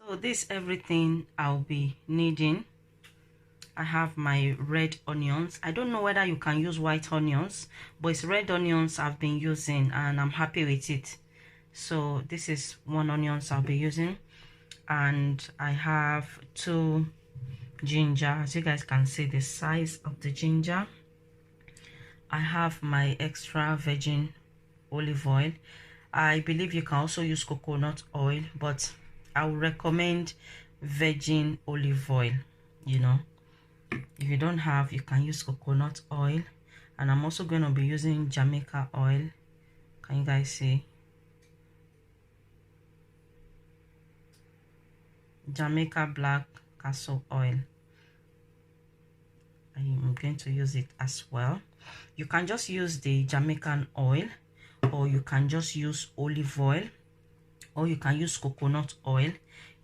So this everything I'll be needing. I have my red onions. I don't know whether you can use white onions, but it's red onions I've been using and I'm happy with it. So this is one onions I'll be using, and I have 2 ginger. As you guys can see the size of the ginger. I have my extra virgin olive oil. I believe you can also use coconut oil, but I would recommend virgin olive oil. You know, if you don't have, you can use coconut oil. And I'm also going to be using Jamaica oil. Can you guys see? Jamaica black castor oil. I'm going to use it as well. You can just use the Jamaican oil, or you can just use olive oil, or you can use coconut oil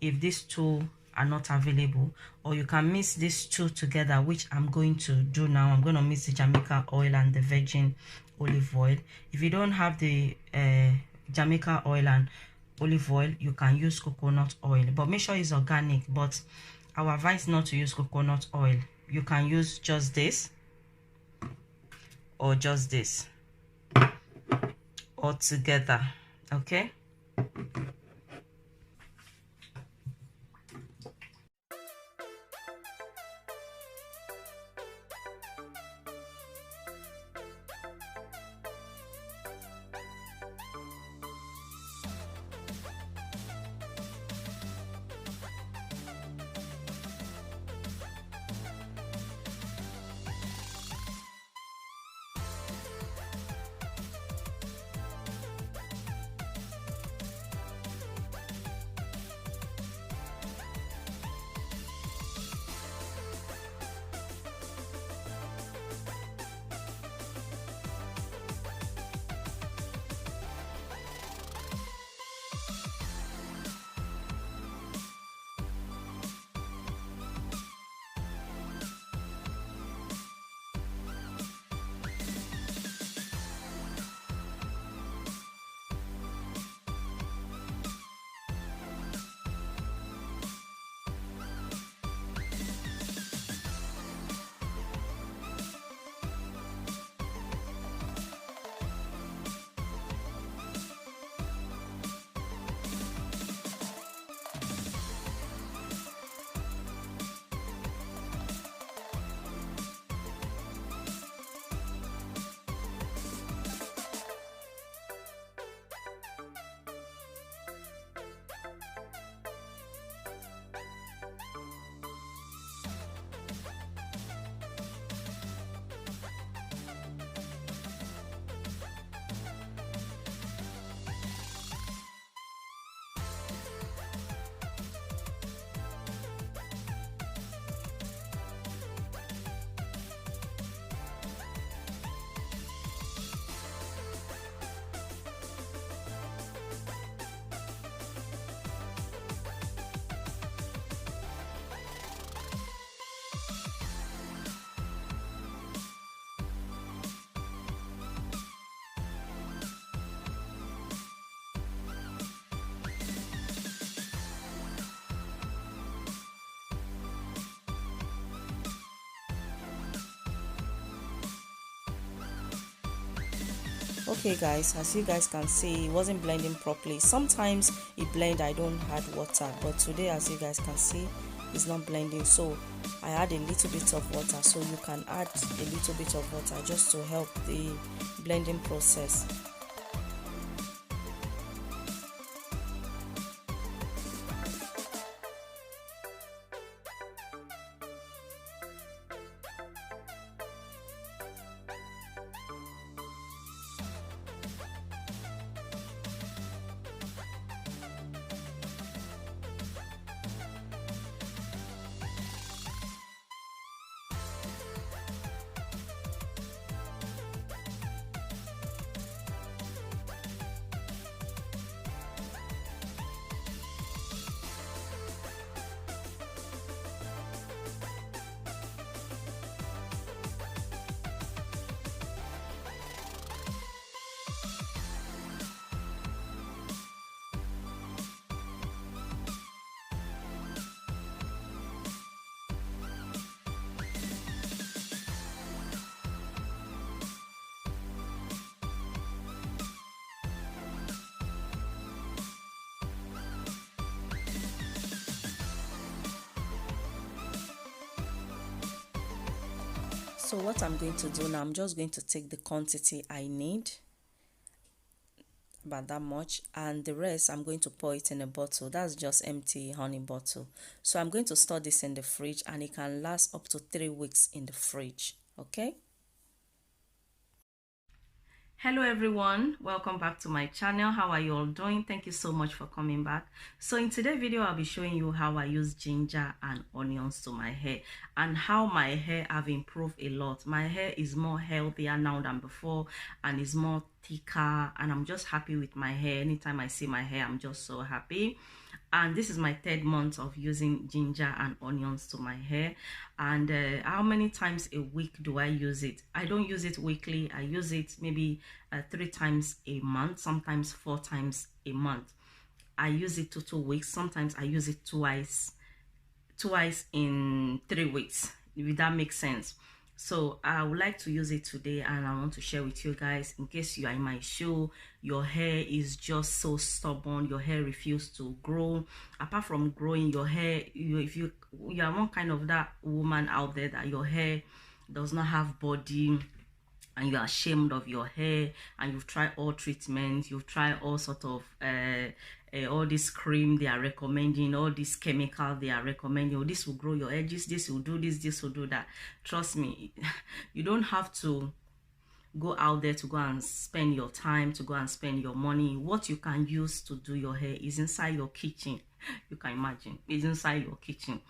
if these two are not available, or you can mix these two together, which I'm going to do now. I'm going to mix the Jamaica oil and the virgin olive oil. If you don't have the Jamaica oil and olive oil, you can use coconut oil, but make sure it's organic. But I would advise not to use coconut oil. You can use just this or just this all together. Okay. Okay guys, as you guys can see, it wasn't blending properly. Sometimes it blend, I don't add water, but today, as you guys can see, it's not blending, so I add a little bit of water. So you can add a little bit of water just to help the blending process. So what I'm going to do now, I'm just going to take the quantity I need, about that much, and the rest I'm going to pour it in a bottle. That's just empty honey bottle. So I'm going to store this in the fridge, and it can last up to 3 weeks in the fridge. Okay. Hello everyone, welcome back to my channel. How are you all doing? Thank you so much for coming back. So in today's video, I'll be showing you how I use ginger and onions to my hair, and how my hair have improved a lot. My hair is more healthier now than before, and is more thicker, and I'm just happy with my hair. Anytime I see my hair, I'm just so happy. And this is my 3rd month of using ginger and onions to my hair. And how many times a week do I use it? I don't use it weekly. I use it maybe 3 times a month, sometimes 4 times a month. I use it to 2 weeks. Sometimes I use it twice in 3 weeks, if that makes sense. So I would like to use it today, and I want to share with you guys, in case you are in my show, your hair is just so stubborn, your hair refuses to grow. Apart from growing your hair, if you are one kind of that woman out there that your hair does not have body, and you are ashamed of your hair, and you've tried all treatments, you've tried all sort of all this cream they are recommending, all this chemical they are recommending, oh, this will grow your edges, this will do this will do that. Trust me, you don't have to go out there to go and spend your time, to go and spend your money. What you can use to do your hair is inside your kitchen. You can imagine, it's inside your kitchen.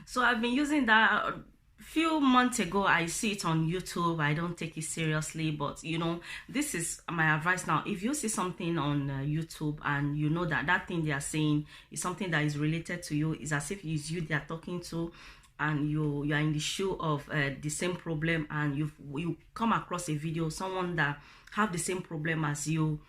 So I've been using that. Few months ago, I see it on YouTube. I don't take it seriously, but you know, this is my advice now. If you see something on YouTube, and you know that that thing they are saying is something that is related to you, it's as if it's you they are talking to, and you are in the shoe of the same problem, and you come across a video, someone that have the same problem as you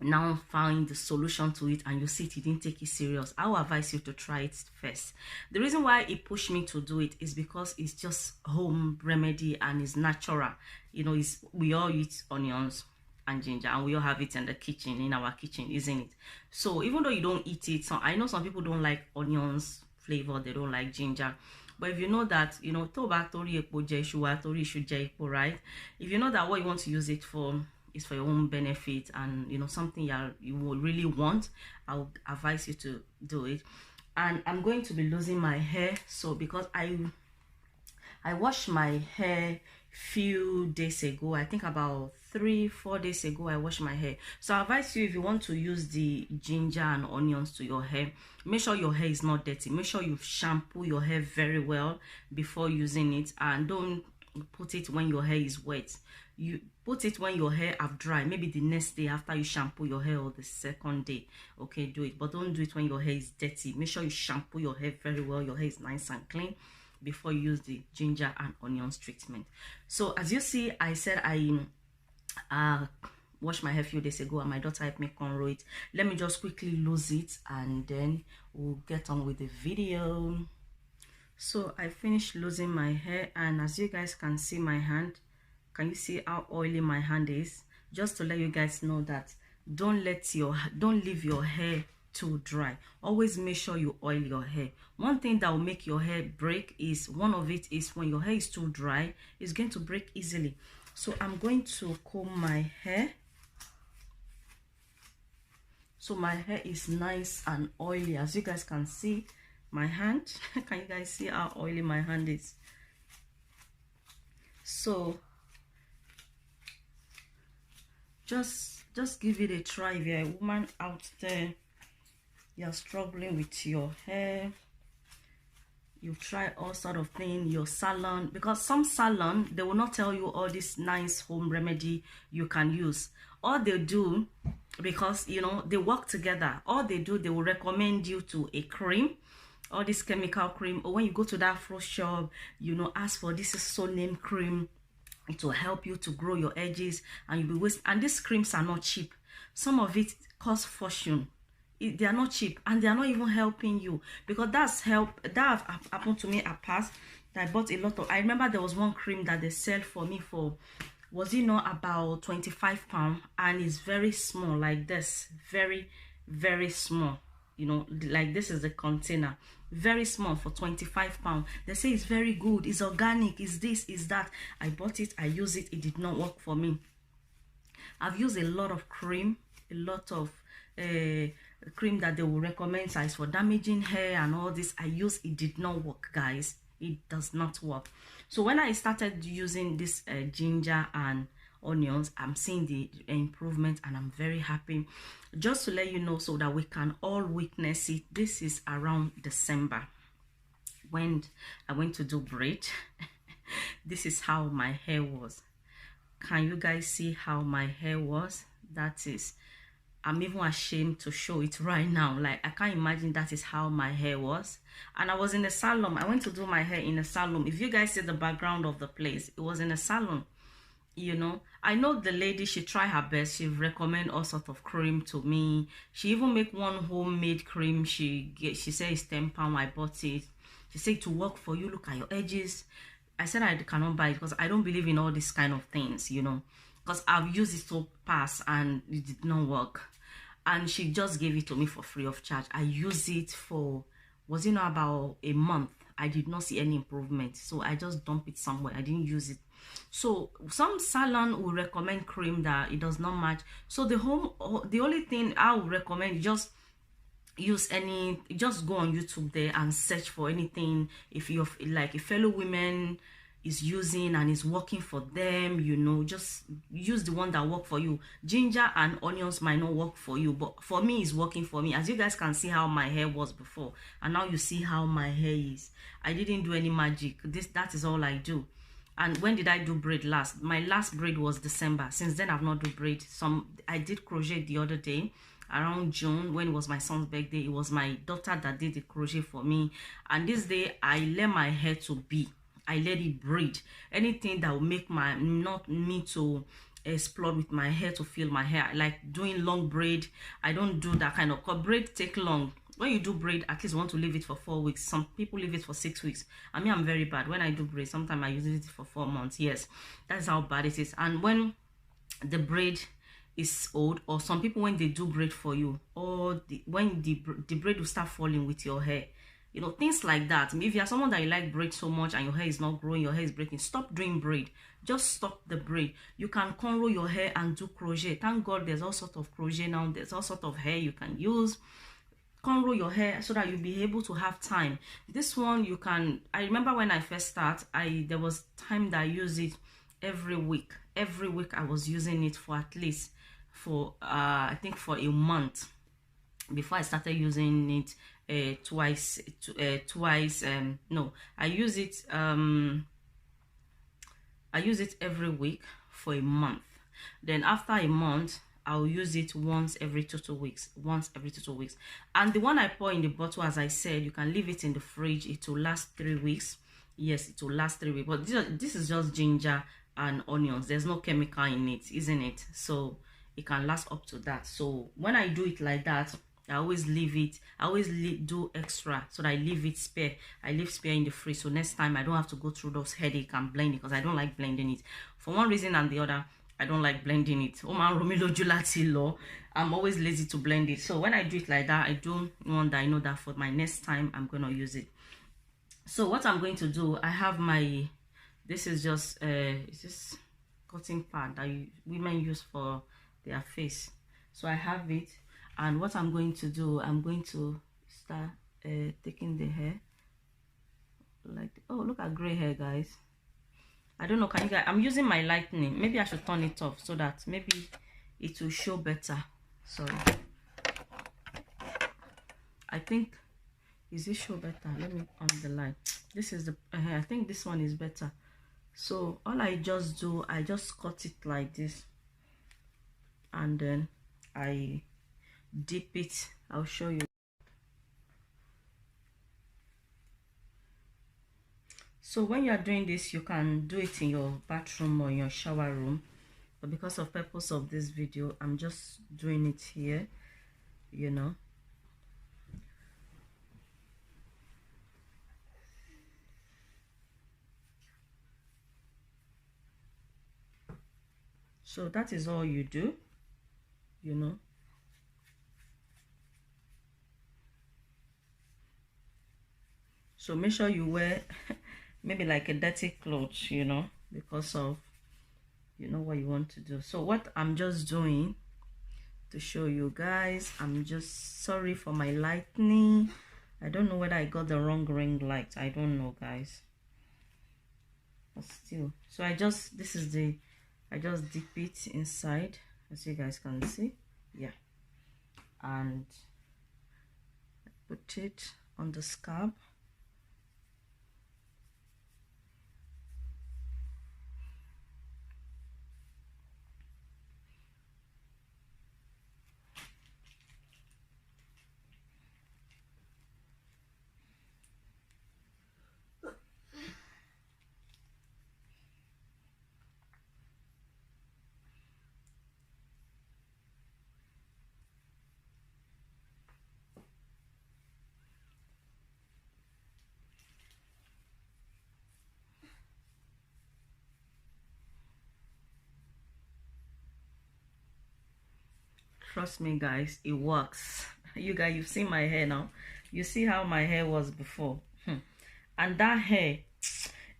now find the solution to it, and you see it, you didn't take it serious, I will advise you to try it first. The reason why it pushed me to do it is because it's just home remedy and it's natural. You know, we all eat onions and ginger, and we all have it in the kitchen, in our kitchen, isn't it? So even though you don't eat it, so I know some people don't like onions flavor, they don't like ginger. But if you know that, you know, right? If you know that what you want to use it for is for your own benefit, and you know, something you will really want, I would advise you to do it. And I'm going to be losing my hair, so because I washed my hair few days ago, I think about 3-4 days ago, I washed my hair. So I advise you, if you want to use the ginger and onions to your hair, make sure your hair is not dirty. Make sure you shampoo your hair very well before using it, and don't put it when your hair is wet. You put it when your hair have dry, maybe the next day after you shampoo your hair, or the 2nd day. Okay, do it, but don't do it when your hair is dirty. Make sure you shampoo your hair very well, your hair is nice and clean, before you use the ginger and onions treatment. So as you see, I said I washed my hair a few days ago, and my daughter helped me cornrow it. Let me just quickly lose it, and then we'll get on with the video. So I finished losing my hair, and as you guys can see my hand, can you see how oily my hand is? Just to let you guys know that don't leave your hair too dry. Always make sure you oil your hair. One thing that will make your hair break is, one of it is when your hair is too dry, it's going to break easily. So I'm going to comb my hair. So my hair is nice and oily, as you guys can see my hand. Can you guys see how oily my hand is? So just give it a try. If you're a woman out there, you're struggling with your hair, you've tried all sort of things, your salon, because some salon, they will not tell you all this nice home remedy you can use. All they do, because you know they work together, all they do, they will recommend you to a cream, all this chemical cream, or when you go to that fruit shop, you know, ask for this is so name cream. It will help you to grow your edges, and you'll be wasting. And these creams are not cheap. Some of it costs fortune. They are not cheap, and they are not even helping you, because that have happened to me at past. That I bought a lot of. I remember there was one cream that they sell for me for, was it not about £25, and it's very small like this, very small. you know, like this is the container, very small, for 25 pounds. They say it's very good, it's organic, is this, is that. I bought it, I use it, it did not work for me. I've used a lot of cream, a lot of cream that they will recommend size for damaging hair and all this. I use it, did not work, guys. It does not work. So when I started using this ginger and onions, I'm seeing the improvement and I'm very happy. Just to let you know, so that we can all witness it, this is around December when I went to do braid. This is how my hair was. Can you guys see how my hair was? That is, I'm even ashamed to show it right now. Like, I can't imagine that is how my hair was. And I was in a salon. I went to do my hair in a salon. If you guys see the background of the place, it was in a salon. You know, I know the lady, she tried her best. She recommend all sorts of cream to me. She even make one homemade cream. She said it's 10 pounds. I bought it. She said to work for you. Look at your edges. I said I cannot buy it because I don't believe in all these kind of things, you know, because I've used it to pass and it did not work. And she just gave it to me for free of charge. I used it for, was it not about a month? I did not see any improvement, so I just dumped it somewhere. I didn't use it. So some salon will recommend cream that it does not match. So the only thing I would recommend, just use just go on YouTube there and search for anything. If you're like a fellow women is using and is working for them, you know, just use the one that work for you. Ginger and onions might not work for you, but for me it's working for me. As you guys can see how my hair was before, and now you see how my hair is. I didn't do any magic. That is all I do. And when did I do braid last? My last braid was December. Since then I've not do braid. I did crochet the other day around June, when it was my son's birthday. It was my daughter that did the crochet for me, and this day I let my hair to be. I let it braid. Anything that will make not me to explode with my hair, to feel my hair, like doing long braid. I don't do that kind of, because braid take long. When you do braid, at least you want to leave it for 4 weeks. Some people leave it for 6 weeks. I mean, I'm very bad. When I do braid, sometimes I use it for 4 months. Yes, that's how bad it is. And when the braid is old, or some people, when they do braid for you, or when the braid will start falling with your hair, you know, things like that. If you're someone that you like braid so much and your hair is not growing, your hair is breaking, stop doing braid. Just stop the braid. You can cornrow your hair and do crochet. Thank God there's all sorts of crochet now. There's all sorts of hair you can use. Cornrow your hair so that you'll be able to have time. This one you can, I remember when I first start, there was time that I used it every week. Every week I was using it for at least for I think for a month before I started using it twice. No, I use it every week for a month. Then after a month, I'll use it once every two weeks. And the one I pour in the bottle, as I said, you can leave it in the fridge. It will last 3 weeks. Yes, it will last 3 weeks. But this is just ginger and onions. There's no chemical in it, isn't it? So it can last up to that. So when I do it like that, I always leave it. I always do extra, so that I leave it spare. I leave spare in the fridge, so next time I don't have to go through those headache and blend it, because I don't like blending it. For one reason and the other, I don't like blending it. Oh man, Romilo Julati law. I'm always lazy to blend it. So when I do it like that, I do want that I know that for my next time I'm gonna use it. So what I'm going to do, I have my, this is just it's just cotton pad that women use for their face. So I have it, and what I'm going to do, I'm going to start taking the hair like, oh, look at gray hair, guys. I don't know, can you guys, I'm using my lightning. Maybe I should turn it off so that maybe it will show better. Sorry, I think, is it show better? Let me on the light. This is the I think this one is better. So all I just do, I just cut it like this, and then I dip it. I'll show you. So when you are doing this, you can do it in your bathroom or in your shower room, but because of purpose of this video, I'm just doing it here, you know. So that is all you do, you know. So make sure you wear maybe like a dirty clothes, you know, because of, you know, what you want to do. So what I'm just doing to show you guys, I'm just sorry for my lightning. I don't know whether I got the wrong ring light. I don't know, guys. But still, so I just dip it inside, as you guys can see. Yeah, and put it on the scalp. Trust me, guys, it works. You guys, you've seen my hair now. You see how my hair was before. And that hair,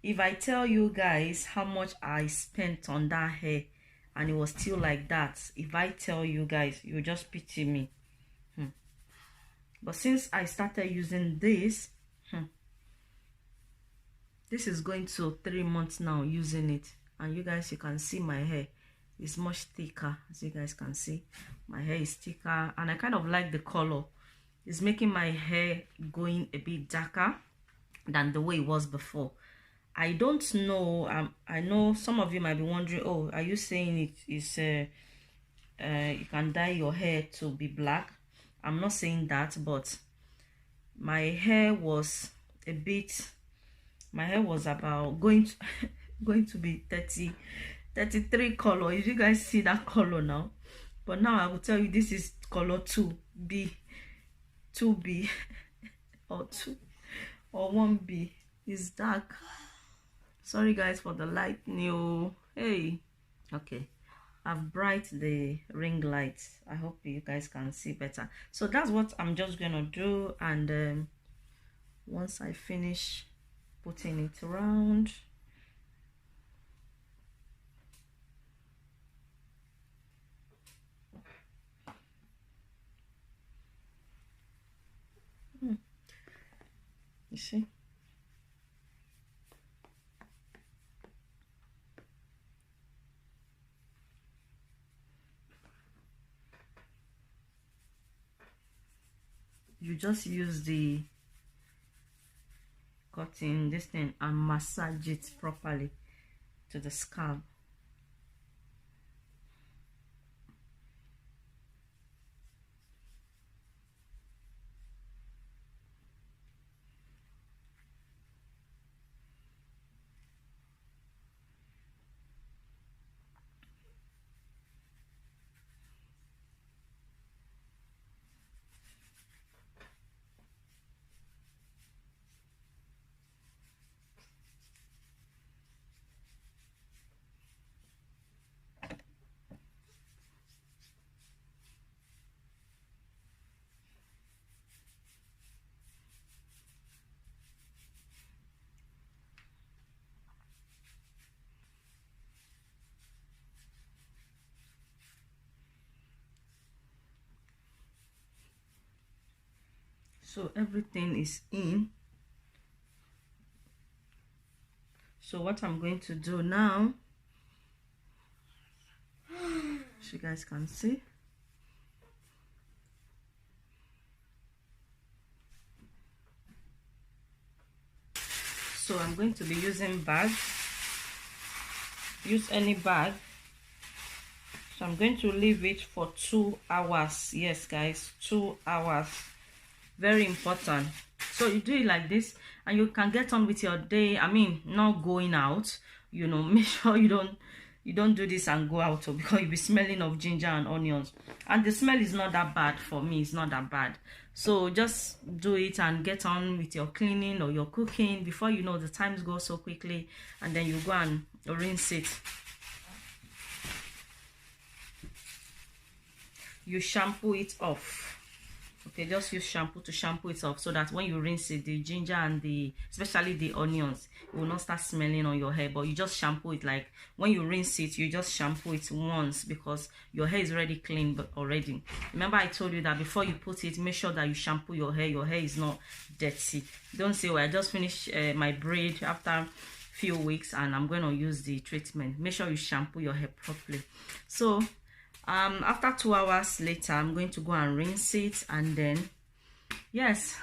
if I tell you guys how much I spent on that hair and it was still like that, if I tell you guys, you just pity me. But since I started using this, this is going to 3 months now using it, and you guys, you can see my hair is much thicker. As you guys can see, my hair is thicker, and I kind of like the color. It's making my hair going a bit darker than the way it was before. I don't know, I know some of you might be wondering, oh, are you saying it is you can dye your hair to be black? I'm not saying that, but my hair was a bit, my hair was about going to be 33 color. If you guys see that color now, but now I will tell you this is color 2B or 2 or 1B. Is dark. Sorry guys for the light. New hey, okay, I've bright the ring lights. I hope you guys can see better. So that's what I'm just gonna do, and once I finish putting it around, you see, you just use the cutting this thing and massage it properly to the scalp. So everything is in. So what I'm going to do now, so you guys can see, so I'm going to be using bags. Use any bag. So I'm going to leave it for 2 hours. Yes guys, 2 hours. Very important. So you do it like this and you can get on with your day. I mean, not going out, you know, make sure you don't do this and go out, because you'll be smelling of ginger and onions, and the smell is not that bad. For me, it's not that bad. So just do it and get on with your cleaning or your cooking. Before you know, the times go so quickly, and then you go and rinse it. You shampoo it off. Okay, just use shampoo to shampoo it off, so that when you rinse it, the ginger and especially the onions, it will not start smelling on your hair. But you just shampoo it, like when you rinse it, you just shampoo it once, because your hair is already clean already. Remember I told you that before you put it, make sure that you shampoo your hair is not dirty. Don't say, well, I just finished my braid after few weeks and I'm going to use the treatment. Make sure you shampoo your hair properly. So after 2 hours later, I'm going to go and rinse it, and then yes,